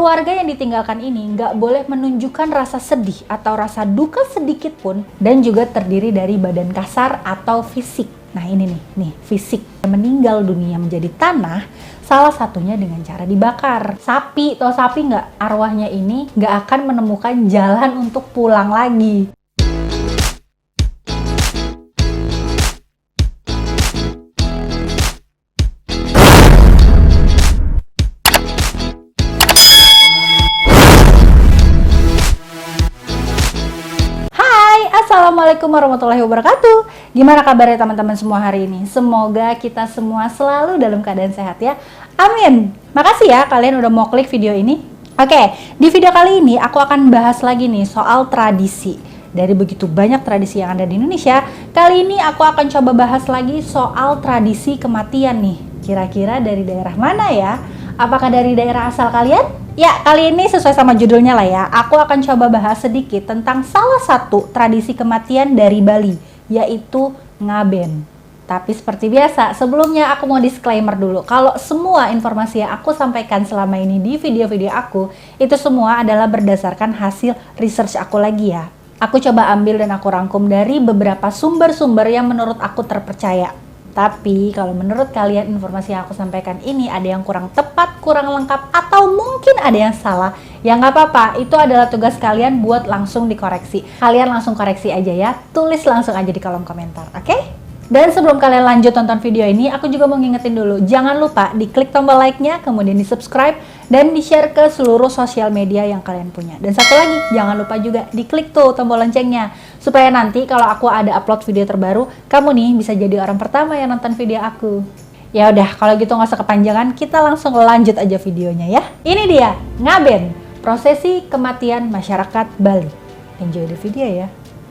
Keluarga yang ditinggalkan ini nggak boleh menunjukkan rasa sedih atau rasa duka sedikit pun, dan juga terdiri dari badan kasar atau fisik. Nah ini nih fisik. Meninggal dunia menjadi tanah, salah satunya dengan cara dibakar. Sapi, tau sapi nggak? Arwahnya ini nggak akan menemukan jalan untuk pulang lagi. Assalamualaikum warahmatullahi wabarakatuh. Gimana kabarnya teman-teman semua hari ini? Semoga kita semua selalu dalam keadaan sehat ya. Amin. Makasih ya kalian udah mau klik video ini. Oke, di video kali ini aku akan bahas lagi nih soal tradisi. Dari begitu banyak tradisi yang ada di Indonesia, kali ini aku akan coba bahas lagi soal tradisi kematian nih. Kira-kira dari daerah mana ya? Apakah dari daerah asal kalian? Ya, kali ini sesuai sama judulnya lah ya, aku akan coba bahas sedikit tentang salah satu tradisi kematian dari Bali, yaitu ngaben. Tapi seperti biasa, sebelumnya aku mau disclaimer dulu, kalau semua informasi yang aku sampaikan selama ini di video-video aku, itu semua adalah berdasarkan hasil research aku lagi ya. Aku coba ambil dan aku rangkum dari beberapa sumber-sumber yang menurut aku terpercaya. Tapi kalau menurut kalian informasi yang aku sampaikan ini ada yang kurang tepat, kurang lengkap, atau mungkin ada yang salah, ya nggak apa-apa, itu adalah tugas kalian buat langsung dikoreksi. Kalian langsung koreksi aja ya, tulis langsung aja di kolom komentar, oke? Dan sebelum kalian lanjut tonton video ini, aku juga mau ngingetin dulu, jangan lupa diklik tombol like-nya, kemudian di subscribe, dan di share ke seluruh sosial media yang kalian punya. Dan satu lagi, jangan lupa juga diklik tuh tombol loncengnya, supaya nanti kalau aku ada upload video terbaru, kamu nih bisa jadi orang pertama yang nonton video aku. Ya udah, kalau gitu nggak usah kepanjangan, kita langsung lanjut aja videonya ya. Ini dia, ngaben, prosesi kematian masyarakat Bali. Enjoy the video ya.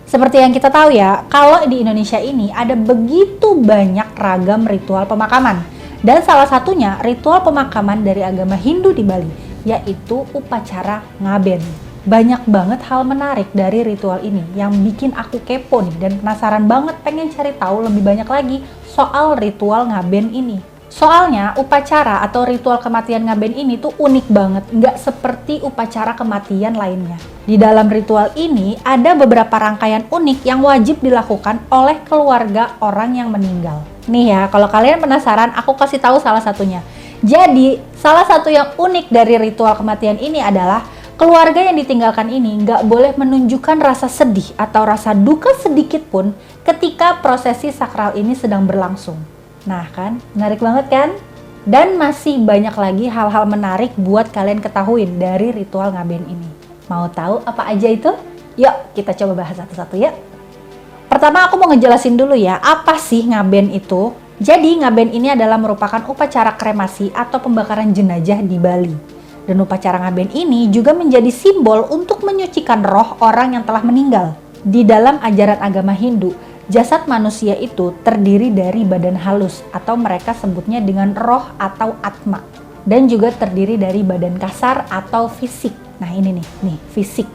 Seperti yang kita tahu ya, kalau di Indonesia ini ada begitu banyak ragam ritual pemakaman. Dan salah satunya ritual pemakaman dari agama Hindu di Bali, yaitu upacara ngaben. Banyak banget hal menarik dari ritual ini yang bikin aku kepo nih dan penasaran banget pengen cari tahu lebih banyak lagi soal ritual ngaben ini. Soalnya upacara atau ritual kematian ngaben ini tuh unik banget, nggak seperti upacara kematian lainnya. Di dalam ritual ini ada beberapa rangkaian unik yang wajib dilakukan oleh keluarga orang yang meninggal. Nih ya, kalau kalian penasaran, aku kasih tahu salah satunya. Jadi, salah satu yang unik dari ritual kematian ini adalah keluarga yang ditinggalkan ini nggak boleh menunjukkan rasa sedih atau rasa duka sedikit pun ketika prosesi sakral ini sedang berlangsung. Nah kan, menarik banget kan? Dan masih banyak lagi hal-hal menarik buat kalian ketahuin dari ritual ngaben ini. Mau tahu apa aja itu? Yuk kita coba bahas satu-satu ya. Pertama aku mau ngejelasin dulu ya, apa sih ngaben itu? Jadi ngaben ini adalah merupakan upacara kremasi atau pembakaran jenazah di Bali. Dan upacara ngaben ini juga menjadi simbol untuk menyucikan roh orang yang telah meninggal. Di dalam ajaran agama Hindu, jasad manusia itu terdiri dari badan halus atau mereka sebutnya dengan roh atau atma. Dan juga terdiri dari badan kasar atau fisik. Nah ini nih fisik.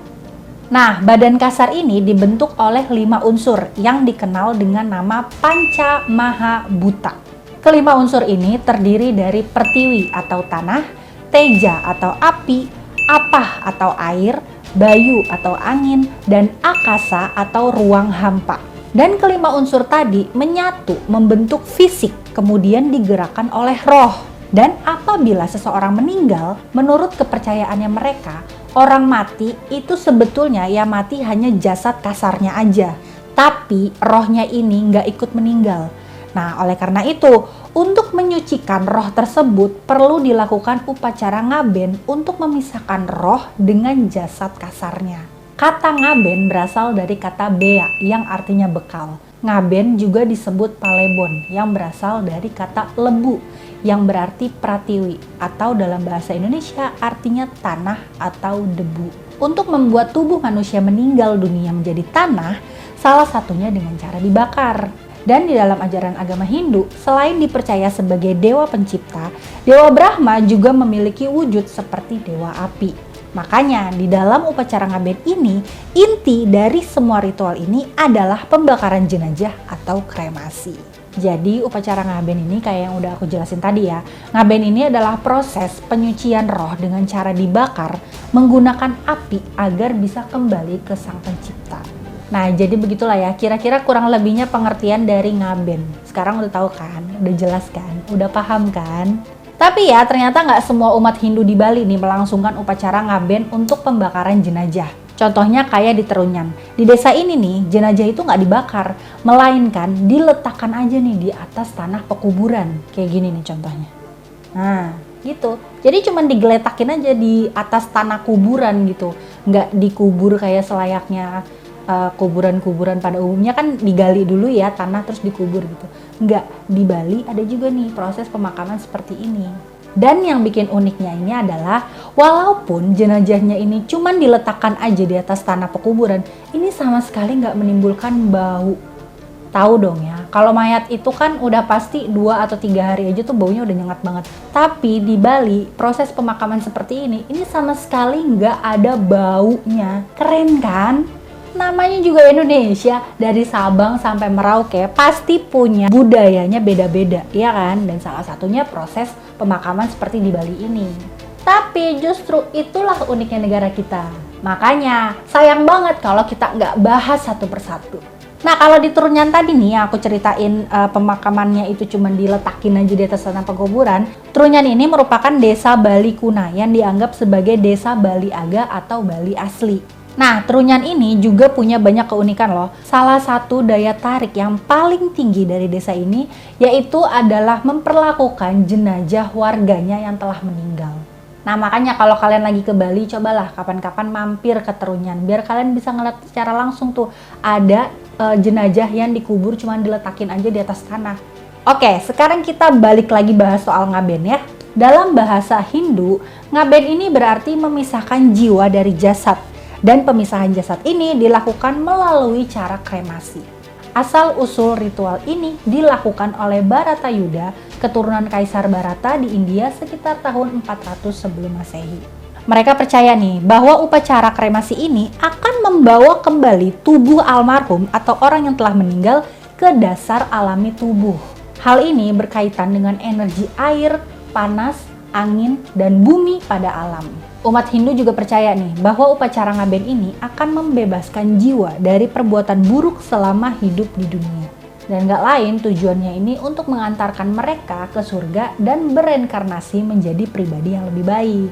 Nah badan kasar ini dibentuk oleh 5 unsur yang dikenal dengan nama Panca Maha Bhuta. Kelima unsur ini terdiri dari pertiwi atau tanah, teja atau api, apah atau air, bayu atau angin, dan akasa atau ruang hampa. Dan kelima unsur tadi menyatu membentuk fisik, kemudian digerakkan oleh roh. Dan apabila seseorang meninggal, menurut kepercayaannya mereka, orang mati itu sebetulnya ya mati hanya jasad kasarnya aja. Tapi rohnya ini nggak ikut meninggal. Nah oleh karena itu, untuk menyucikan roh tersebut perlu dilakukan upacara ngaben untuk memisahkan roh dengan jasad kasarnya. Kata ngaben berasal dari kata bea yang artinya bekal. Ngaben juga disebut palebon yang berasal dari kata lebu yang berarti pratiwi atau dalam bahasa Indonesia artinya tanah atau debu. Untuk membuat tubuh manusia meninggal dunia menjadi tanah, salah satunya dengan cara dibakar. Dan di dalam ajaran agama Hindu, selain dipercaya sebagai dewa pencipta, Dewa Brahma juga memiliki wujud seperti dewa api. Makanya di dalam upacara ngaben ini, inti dari semua ritual ini adalah pembakaran jenazah atau kremasi. Jadi upacara ngaben ini kayak yang udah aku jelasin tadi ya. Ngaben ini adalah proses penyucian roh dengan cara dibakar menggunakan api agar bisa kembali ke Sang Pencipta. Nah, jadi begitulah ya, kira-kira kurang lebihnya pengertian dari ngaben. Sekarang udah tahu kan? Udah jelas kan? Udah paham kan? Tapi ya, ternyata nggak semua umat Hindu di Bali nih melangsungkan upacara ngaben untuk pembakaran jenazah. Contohnya kayak di Trunyan. Di desa ini nih, jenazah itu nggak dibakar, melainkan diletakkan aja nih di atas tanah pekuburan. Kayak gini nih contohnya. Nah, gitu. Jadi cuman digeletakin aja di atas tanah kuburan gitu. Nggak dikubur kayak selayaknya kuburan-kuburan pada umumnya kan digali dulu ya tanah terus dikubur gitu. Nggak, di Bali ada juga nih proses pemakaman seperti ini. Dan yang bikin uniknya ini adalah walaupun jenazahnya ini cuman diletakkan aja di atas tanah pekuburan, ini sama sekali nggak menimbulkan bau. Tahu dong ya, kalau mayat itu kan udah pasti 2 atau 3 hari aja tuh baunya udah nyengat banget. Tapi di Bali proses pemakaman seperti ini sama sekali nggak ada baunya. Keren kan? Namanya juga Indonesia, dari Sabang sampai Merauke pasti punya budayanya beda-beda, ya kan? Dan salah satunya proses pemakaman seperti di Bali ini. Tapi justru itulah uniknya negara kita. Makanya sayang banget kalau kita nggak bahas satu persatu. Nah, kalau di Trunyan tadi nih aku ceritain pemakamannya itu cuma diletakin aja di atas tanah pekuburan. Trunyan ini merupakan desa Bali Kuna yang dianggap sebagai desa Bali Aga atau Bali asli. Nah, Trunyan ini juga punya banyak keunikan loh. Salah satu daya tarik yang paling tinggi dari desa ini yaitu adalah memperlakukan jenazah warganya yang telah meninggal. Nah, makanya kalau kalian lagi ke Bali, cobalah kapan-kapan mampir ke Trunyan biar kalian bisa ngeliat secara langsung tuh ada jenazah yang dikubur cuma diletakin aja di atas tanah. Oke, sekarang kita balik lagi bahas soal ngaben ya. Dalam bahasa Hindu, ngaben ini berarti memisahkan jiwa dari jasad. Dan pemisahan jasad ini dilakukan melalui cara kremasi. Asal-usul ritual ini dilakukan oleh Bharatayuda, keturunan Kaisar Bharata di India sekitar tahun 400 sebelum Masehi. Mereka percaya nih bahwa upacara kremasi ini akan membawa kembali tubuh almarhum atau orang yang telah meninggal ke dasar alami tubuh. Hal ini berkaitan dengan energi air, panas, angin, dan bumi pada alam. Umat Hindu juga percaya nih bahwa upacara ngaben ini akan membebaskan jiwa dari perbuatan buruk selama hidup di dunia. Dan gak lain tujuannya ini untuk mengantarkan mereka ke surga dan bereinkarnasi menjadi pribadi yang lebih baik.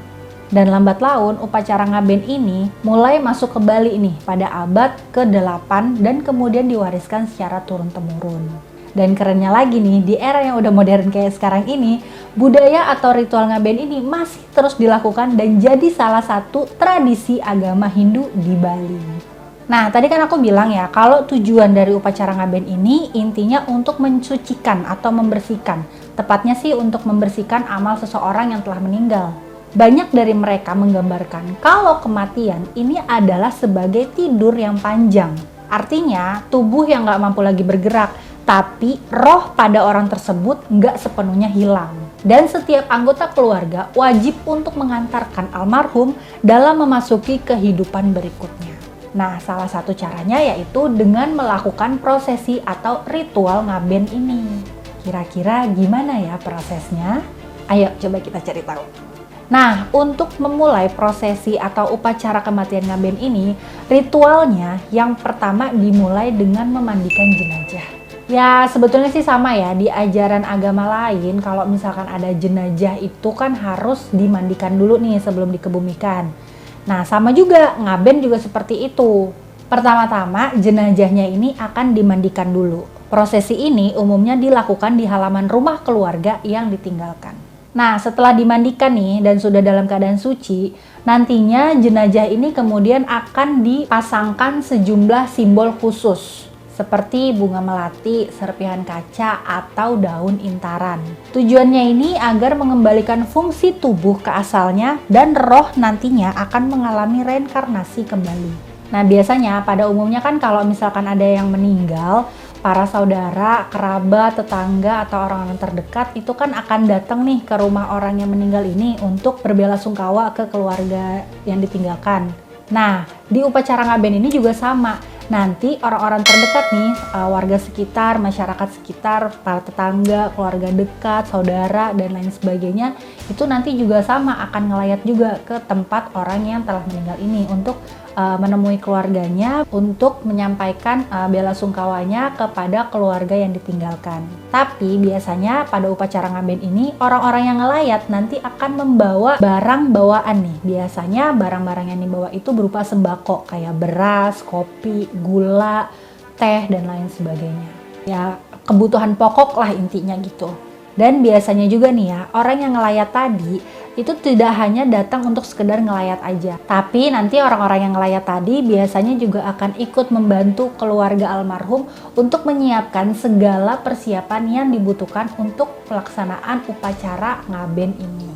Dan lambat laun upacara ngaben ini mulai masuk ke Bali nih pada abad ke-8 dan kemudian diwariskan secara turun-temurun. Dan kerennya lagi nih, di era yang udah modern kayak sekarang ini, budaya atau ritual ngaben ini masih terus dilakukan dan jadi salah satu tradisi agama Hindu di Bali. Nah, tadi kan aku bilang ya, kalau tujuan dari upacara ngaben ini intinya untuk mensucikan atau membersihkan. Tepatnya sih untuk membersihkan amal seseorang yang telah meninggal. Banyak dari mereka menggambarkan kalau kematian ini adalah sebagai tidur yang panjang. Artinya, tubuh yang gak mampu lagi bergerak, tapi roh pada orang tersebut nggak sepenuhnya hilang. Dan setiap anggota keluarga wajib untuk mengantarkan almarhum dalam memasuki kehidupan berikutnya. Nah, salah satu caranya yaitu dengan melakukan prosesi atau ritual ngaben ini. Kira-kira gimana ya prosesnya? Ayo coba kita cari tahu. Nah, untuk memulai prosesi atau upacara kematian ngaben ini, ritualnya yang pertama dimulai dengan memandikan jenazah. Ya sebetulnya sih sama ya, di ajaran agama lain kalau misalkan ada jenazah itu kan harus dimandikan dulu nih sebelum dikebumikan. Nah sama juga, ngaben juga seperti itu. Pertama-tama jenazahnya ini akan dimandikan dulu. Prosesi ini umumnya dilakukan di halaman rumah keluarga yang ditinggalkan. Nah setelah dimandikan nih dan sudah dalam keadaan suci, nantinya jenazah ini kemudian akan dipasangkan sejumlah simbol khusus. Seperti bunga melati, serpihan kaca, atau daun intaran. Tujuannya ini agar mengembalikan fungsi tubuh ke asalnya dan roh nantinya akan mengalami reinkarnasi kembali. Nah biasanya pada umumnya kan kalau misalkan ada yang meninggal, para saudara, kerabat, tetangga, atau orang-orang terdekat itu kan akan datang nih ke rumah orang yang meninggal ini untuk berbelasungkawa ke keluarga yang ditinggalkan. Nah, di upacara ngaben ini juga sama. nanti orang-orang terdekat nih, warga sekitar, masyarakat sekitar, para tetangga, keluarga dekat, saudara, dan lain sebagainya, itu nanti juga sama akan ngelayat juga ke tempat orang yang telah meninggal ini untuk menemui keluarganya, untuk menyampaikan bela sungkawanya kepada keluarga yang ditinggalkan. Tapi biasanya pada upacara ngaben ini, orang-orang yang ngelayat nanti akan membawa barang bawaan nih. Biasanya barang-barang yang dibawa itu berupa sembako, kayak beras, kopi, gula, teh, dan lain sebagainya. Ya, kebutuhan pokok lah intinya gitu. Dan biasanya juga nih ya, orang yang ngelayat tadi itu tidak hanya datang untuk sekedar ngelayat aja, tapi nanti orang-orang yang ngelayat tadi biasanya juga akan ikut membantu keluarga almarhum untuk menyiapkan segala persiapan yang dibutuhkan untuk pelaksanaan upacara ngaben ini.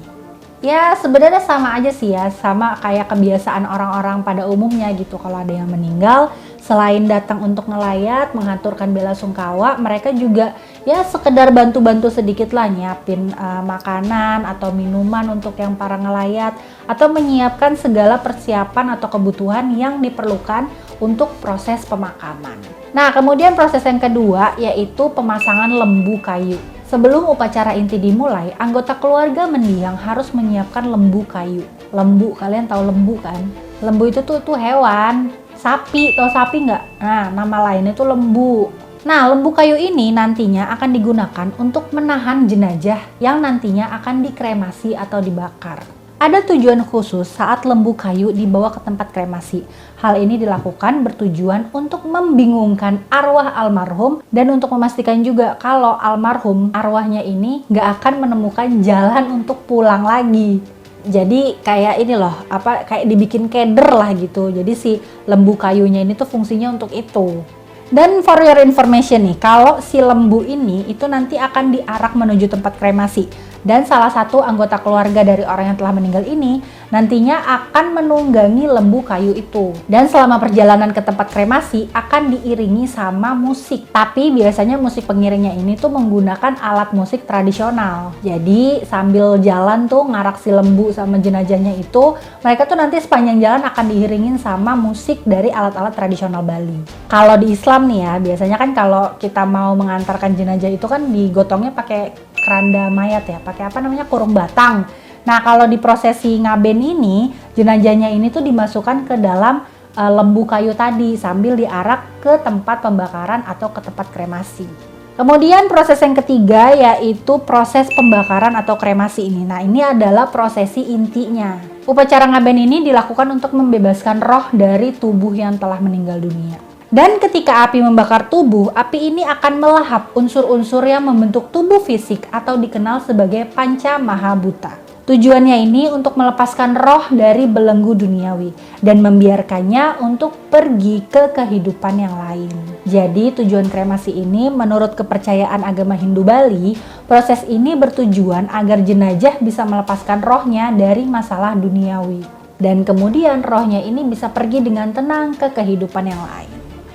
Ya sebenarnya sama aja sih ya, sama kayak kebiasaan orang-orang pada umumnya gitu. Kalau ada yang meninggal, selain datang untuk ngelayat, mengaturkan bela sungkawa, mereka juga ya sekedar bantu-bantu sedikit lah, nyiapin makanan atau minuman untuk yang para ngelayat, atau menyiapkan segala persiapan atau kebutuhan yang diperlukan untuk proses pemakaman. Nah kemudian proses yang kedua yaitu pemasangan lembu kayu. Sebelum upacara inti dimulai, anggota keluarga mendiang harus menyiapkan lembu kayu. Lembu, kalian tahu lembu kan? Lembu itu tuh hewan. Sapi, tahu sapi nggak? Nah, nama lainnya itu lembu. Nah, lembu kayu ini nantinya akan digunakan untuk menahan jenazah yang nantinya akan dikremasi atau dibakar. Ada tujuan khusus saat lembu kayu dibawa ke tempat kremasi. Hal ini dilakukan bertujuan untuk membingungkan arwah almarhum dan untuk memastikan juga kalau almarhum arwahnya ini nggak akan menemukan jalan untuk pulang lagi. Jadi kayak ini loh, kayak dibikin keder lah gitu. Jadi si lembu kayunya ini tuh fungsinya untuk itu. Dan for your information nih, kalau si lembu ini itu nanti akan diarak menuju tempat kremasi. Dan salah satu anggota keluarga dari orang yang telah meninggal ini nantinya akan menunggangi lembu kayu itu. Dan selama perjalanan ke tempat kremasi akan diiringi sama musik. Tapi biasanya musik pengiringnya ini tuh menggunakan alat musik tradisional. Jadi sambil jalan tuh ngarak si lembu sama jenazahnya itu, mereka tuh nanti sepanjang jalan akan diiringin sama musik dari alat-alat tradisional Bali. Kalau di Islam nih ya, biasanya kan kalau kita mau mengantarkan jenazah itu kan digotongnya pakai keranda mayat ya, pakai kurung batang. Nah kalau di prosesi ngaben ini, jenazahnya ini tuh dimasukkan ke dalam lembu kayu tadi sambil diarak ke tempat pembakaran atau ke tempat kremasi. Kemudian proses yang ketiga yaitu proses pembakaran atau kremasi ini. Nah ini adalah prosesi intinya. Upacara ngaben ini dilakukan untuk membebaskan roh dari tubuh yang telah meninggal dunia. Dan ketika api membakar tubuh, api ini akan melahap unsur-unsur yang membentuk tubuh fisik atau dikenal sebagai panca mahabhuta. Tujuannya ini untuk melepaskan roh dari belenggu duniawi dan membiarkannya untuk pergi ke kehidupan yang lain. Jadi tujuan kremasi ini menurut kepercayaan agama Hindu Bali, proses ini bertujuan agar jenazah bisa melepaskan rohnya dari masalah duniawi. Dan kemudian rohnya ini bisa pergi dengan tenang ke kehidupan yang lain.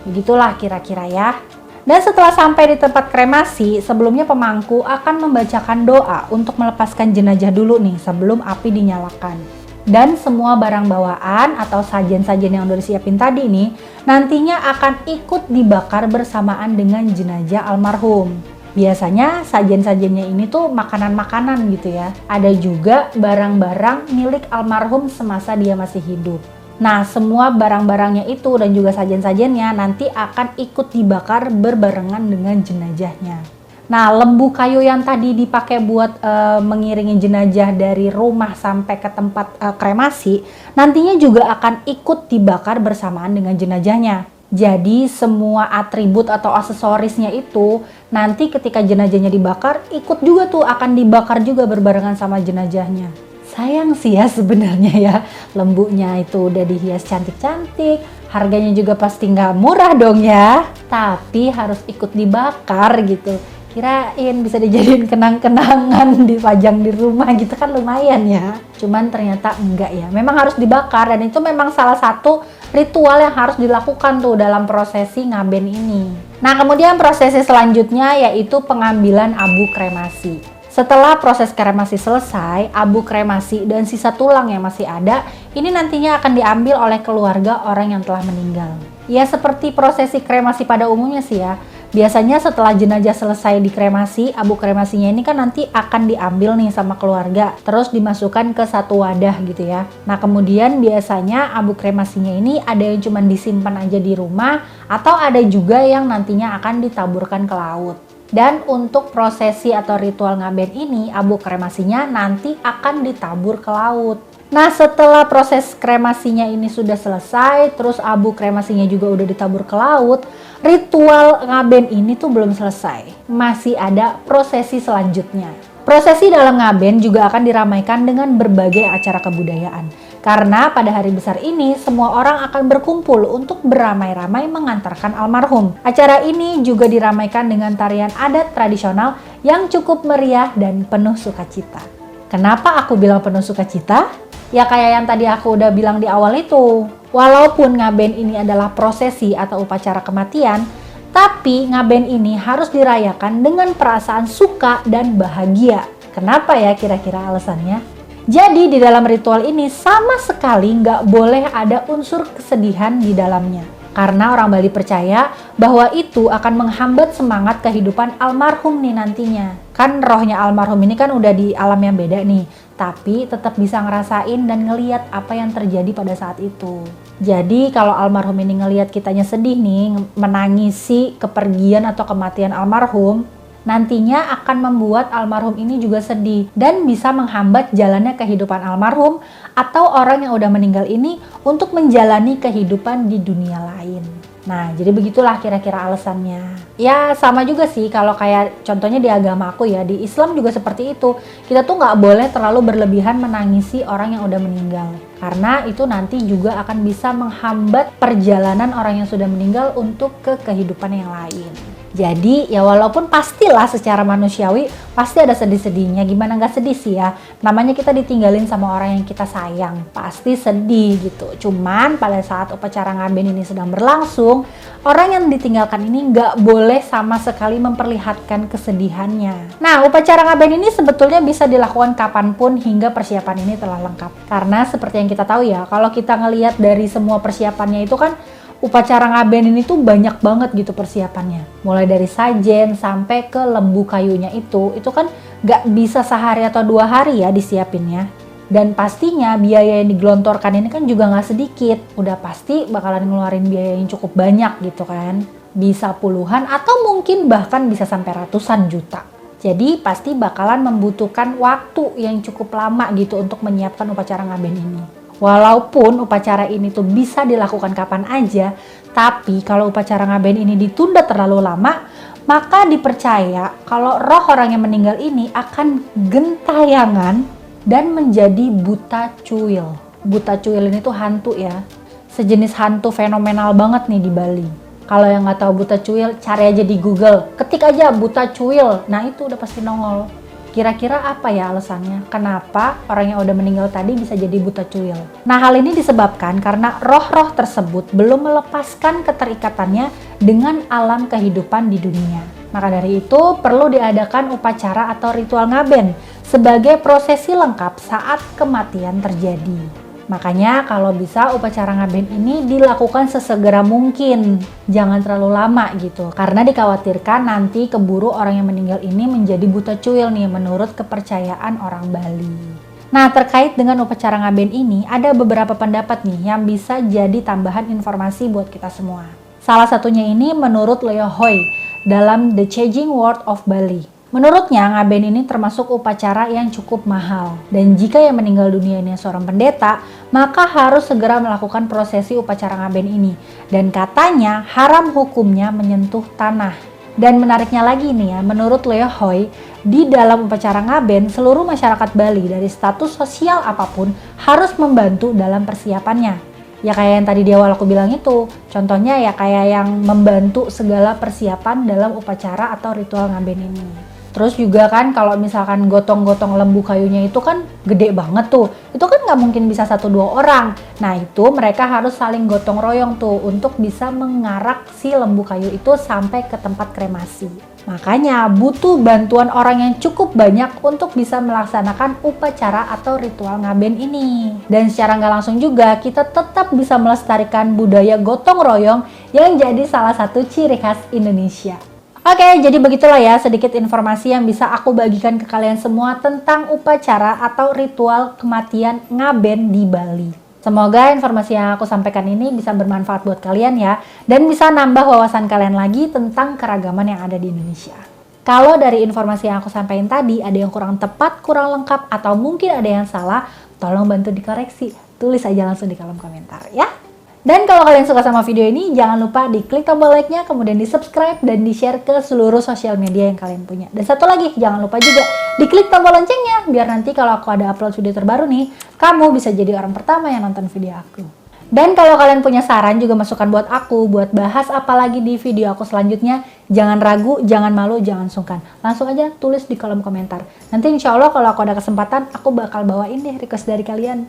Begitulah kira-kira ya. Dan setelah sampai di tempat kremasi, sebelumnya pemangku akan membacakan doa untuk melepaskan jenazah dulu nih sebelum api dinyalakan. Dan semua barang bawaan atau sajen-sajen yang udah disiapin tadi nih nantinya akan ikut dibakar bersamaan dengan jenazah almarhum. Biasanya sajen-sajennya ini tuh makanan-makanan gitu ya. Ada juga barang-barang milik almarhum semasa dia masih hidup. Nah, semua barang-barangnya itu dan juga sajen-sajennya nanti akan ikut dibakar berbarengan dengan jenazahnya. Nah, lembu kayu yang tadi dipakai buat mengiringi jenazah dari rumah sampai ke tempat kremasi, nantinya juga akan ikut dibakar bersamaan dengan jenazahnya. Jadi, semua atribut atau aksesorisnya itu nanti ketika jenazahnya dibakar, ikut juga tuh akan dibakar juga berbarengan sama jenazahnya. Sayang sih ya sebenarnya ya, lembunya itu udah dihias cantik-cantik, harganya juga pasti nggak murah dong ya, tapi harus ikut dibakar gitu. Kirain bisa dijadiin kenang-kenangan, dipajang di rumah gitu kan lumayan ya. Cuman ternyata enggak ya, memang harus dibakar dan itu memang salah satu ritual yang harus dilakukan tuh dalam prosesi ngaben ini. Nah kemudian prosesi selanjutnya yaitu pengambilan abu kremasi. Setelah proses kremasi selesai, abu kremasi dan sisa tulang yang masih ada, ini nantinya akan diambil oleh keluarga orang yang telah meninggal. Ya seperti prosesi kremasi pada umumnya sih ya. Biasanya setelah jenazah selesai dikremasi, abu kremasinya ini kan nanti akan diambil nih sama keluarga, terus dimasukkan ke satu wadah gitu ya. Nah kemudian biasanya abu kremasinya ini ada yang cuma disimpan aja di rumah, atau ada juga yang nantinya akan ditaburkan ke laut. Dan untuk prosesi atau ritual ngaben ini, abu kremasinya nanti akan ditabur ke laut. Nah setelah proses kremasinya ini sudah selesai, terus abu kremasinya juga udah ditabur ke laut, ritual ngaben ini tuh belum selesai. Masih ada prosesi selanjutnya. Prosesi dalam ngaben juga akan diramaikan dengan berbagai acara kebudayaan. Karena pada hari besar ini, semua orang akan berkumpul untuk beramai-ramai mengantarkan almarhum. Acara ini juga diramaikan dengan tarian adat tradisional yang cukup meriah dan penuh sukacita. Kenapa aku bilang penuh sukacita? Ya kayak yang tadi aku udah bilang di awal itu. Walaupun ngaben ini adalah prosesi atau upacara kematian, tapi ngaben ini harus dirayakan dengan perasaan suka dan bahagia. Kenapa ya kira-kira alasannya? Jadi di dalam ritual ini sama sekali nggak boleh ada unsur kesedihan di dalamnya. Karena orang Bali percaya bahwa itu akan menghambat semangat kehidupan almarhum nih nantinya. Kan rohnya almarhum ini kan udah di alam yang beda nih, tapi tetap bisa ngerasain dan ngeliat apa yang terjadi pada saat itu. Jadi kalau almarhum ini ngeliat kitanya sedih nih, menangisi kepergian atau kematian almarhum, nantinya akan membuat almarhum ini juga sedih dan bisa menghambat jalannya kehidupan almarhum atau orang yang udah meninggal ini untuk menjalani kehidupan di dunia lain. Nah, jadi begitulah kira-kira alasannya. Ya, sama juga sih kalau kayak contohnya di agama aku ya, di Islam juga seperti itu. Kita tuh nggak boleh terlalu berlebihan menangisi orang yang udah meninggal. Karena itu nanti juga akan bisa menghambat perjalanan orang yang sudah meninggal untuk ke kehidupan yang lain. Jadi ya walaupun pastilah secara manusiawi pasti ada sedih-sedihnya, gimana nggak sedih sih ya, namanya kita ditinggalin sama orang yang kita sayang, pasti sedih gitu. Cuman pada saat upacara ngaben ini sedang berlangsung, orang yang ditinggalkan ini nggak boleh sama sekali memperlihatkan kesedihannya. Nah upacara ngaben ini sebetulnya bisa dilakukan kapanpun hingga persiapan ini telah lengkap. Karena seperti yang kita tahu ya, kalau kita ngelihat dari semua persiapannya itu kan upacara ngaben ini tuh banyak banget gitu persiapannya. Mulai dari sajen sampai ke lembu kayunya itu kan gak bisa sehari atau 2 hari ya disiapinnya. Dan pastinya biaya yang digelontorkan ini kan juga gak sedikit. Udah pasti bakalan ngeluarin biaya yang cukup banyak gitu kan. Bisa puluhan atau mungkin bahkan bisa sampai ratusan juta. Jadi pasti bakalan membutuhkan waktu yang cukup lama gitu untuk menyiapkan upacara ngaben ini. Walaupun upacara ini tuh bisa dilakukan kapan aja, tapi kalau upacara ngaben ini ditunda terlalu lama, maka dipercaya kalau roh orang yang meninggal ini akan gentayangan dan menjadi buta cuil. Buta cuil ini tuh hantu ya, sejenis hantu fenomenal banget nih di Bali. Kalau yang nggak tahu buta cuil, cari aja di Google, ketik aja buta cuil, nah itu udah pasti nongol. Kira-kira apa ya alasannya? Kenapa orang yang udah meninggal tadi bisa jadi buta cuil? Nah hal ini disebabkan karena roh-roh tersebut belum melepaskan keterikatannya dengan alam kehidupan di dunia. Maka dari itu perlu diadakan upacara atau ritual ngaben sebagai prosesi lengkap saat kematian terjadi. Makanya kalau bisa upacara ngaben ini dilakukan sesegera mungkin, jangan terlalu lama gitu. Karena dikhawatirkan nanti keburu orang yang meninggal ini menjadi buta cuil nih menurut kepercayaan orang Bali. Nah terkait dengan upacara ngaben ini ada beberapa pendapat nih yang bisa jadi tambahan informasi buat kita semua. Salah satunya ini menurut Leo Hoi dalam The Changing World of Bali. Menurutnya, ngaben ini termasuk upacara yang cukup mahal. Dan jika yang meninggal dunia ini seorang pendeta, maka harus segera melakukan prosesi upacara ngaben ini. Dan katanya haram hukumnya menyentuh tanah. Dan menariknya lagi nih ya, menurut Leo Hoi, di dalam upacara ngaben, seluruh masyarakat Bali dari status sosial apapun harus membantu dalam persiapannya. Ya kayak yang tadi di awal aku bilang itu, contohnya ya kayak yang membantu segala persiapan dalam upacara atau ritual ngaben ini. Terus juga kan kalau misalkan gotong-gotong lembu kayunya itu kan gede banget tuh. Itu kan nggak mungkin bisa 1-2 orang. Nah itu mereka harus saling gotong royong tuh untuk bisa mengarak si lembu kayu itu sampai ke tempat kremasi. Makanya butuh bantuan orang yang cukup banyak untuk bisa melaksanakan upacara atau ritual ngaben ini. Dan secara nggak langsung juga kita tetap bisa melestarikan budaya gotong royong yang jadi salah satu ciri khas Indonesia. Oke, jadi begitulah ya sedikit informasi yang bisa aku bagikan ke kalian semua tentang upacara atau ritual kematian ngaben di Bali. Semoga informasi yang aku sampaikan ini bisa bermanfaat buat kalian ya, dan bisa nambah wawasan kalian lagi tentang keragaman yang ada di Indonesia. Kalau dari informasi yang aku sampaikan tadi ada yang kurang tepat, kurang lengkap, atau mungkin ada yang salah, tolong bantu dikoreksi. Tulis aja langsung di kolom komentar ya. Dan kalau kalian suka sama video ini, jangan lupa diklik tombol like-nya, kemudian di subscribe dan di share ke seluruh sosial media yang kalian punya. Dan satu lagi, jangan lupa juga diklik tombol loncengnya, biar nanti kalau aku ada upload video terbaru nih, kamu bisa jadi orang pertama yang nonton video aku. Dan kalau kalian punya saran juga masukan buat aku, buat bahas apa lagi di video aku selanjutnya, jangan ragu, jangan malu, jangan sungkan. Langsung aja tulis di kolom komentar. Nanti insya Allah kalau aku ada kesempatan, aku bakal bawain deh request dari kalian.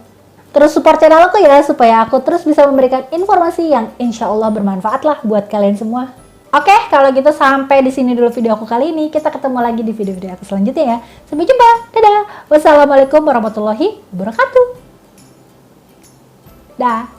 Terus support channel aku ya, supaya aku terus bisa memberikan informasi yang insya Allah bermanfaat lah buat kalian semua. Oke, kalau gitu sampai di sini dulu video aku kali ini. Kita ketemu lagi di video-video aku selanjutnya ya. Sampai jumpa, dadah. Wassalamualaikum warahmatullahi wabarakatuh. Dah.